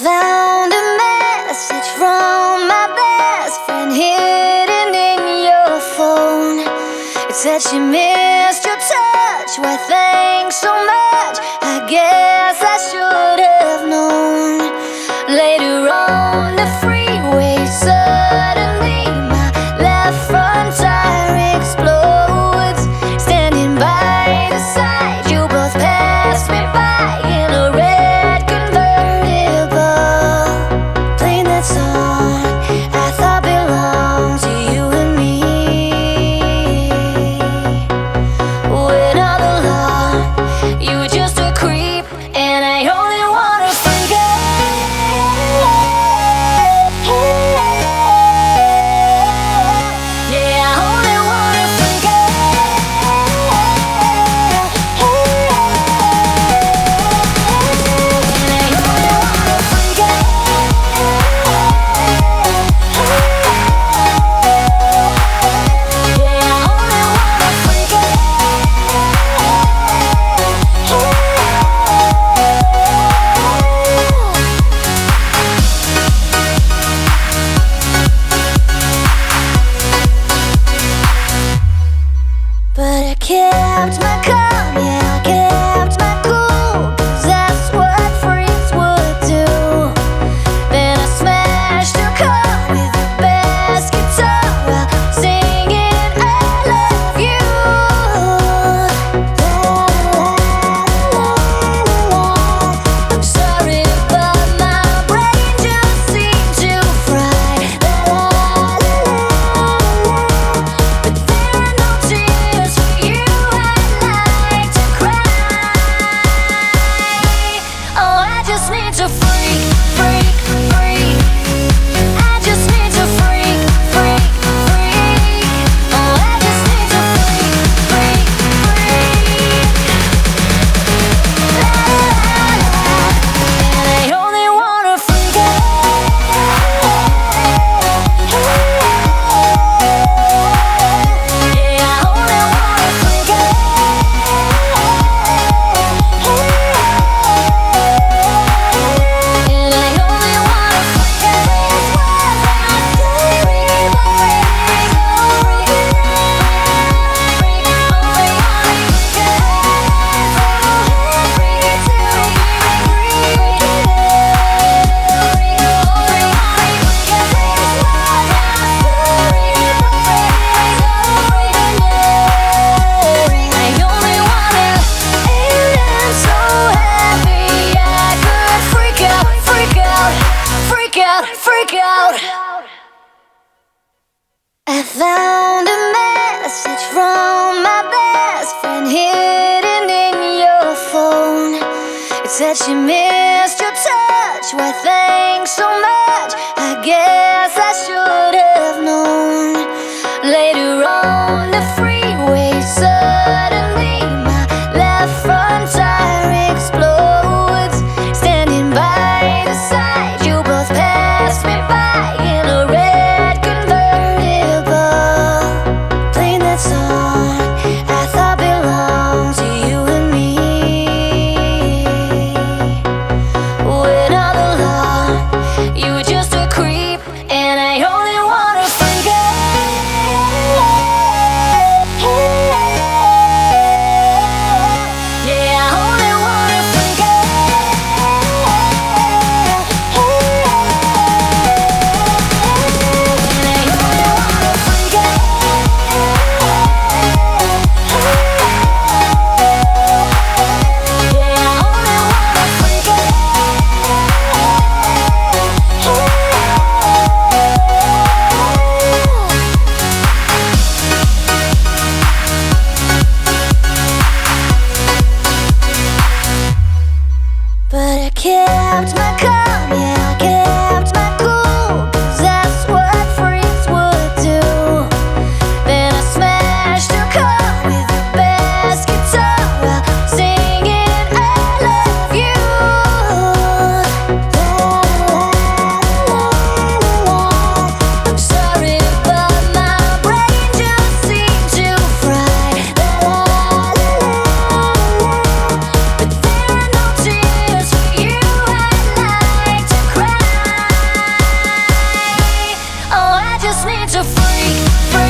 found a message from my best friend hidden in your phone. It said she missed your touch. Why, thanks so much. I guess I should have known. Later on the freeway, suddenly my left front tire explodes. Standing by the side, you both passed me by in a red convertible, playing that song I thought belonged to you and me. When all along you were just a creep, and I only wanna forget. Yeah, I only wanna forget. And I only wanna forget. Yeah, I only wanna forget. But I kept my calm, yeah, I kept my cool, 'cause that's what freaks would do. Then I smashed her car with the bass guitar while singing I love you. I'm sorry, but my brain just seemed to fry. But there are no tears for you, I'd like to cry. Oh, I just need to freak, freak, freak. I just need to freak, freak, freak. Oh, I just need to freak, freak, freak. La la la, and I only wanna forget. Yeah, I only wanna forget. And I only wanna forget. Freak out. I found a message from my best friend hidden in your phone. It said she missed your touch. Why, thanks so much. I guess I should have known. Later on the freeway, suddenly my left front tire explodes. Standing by the side, you both passed me by in a red convertible, playing that song I thought belonged to you and me. When all along you were just a creep, and I only wanna forget. Yeah, I only wanna forget. And I only wanna forget. Yeah, I only wanna forget. just need to freak, freak.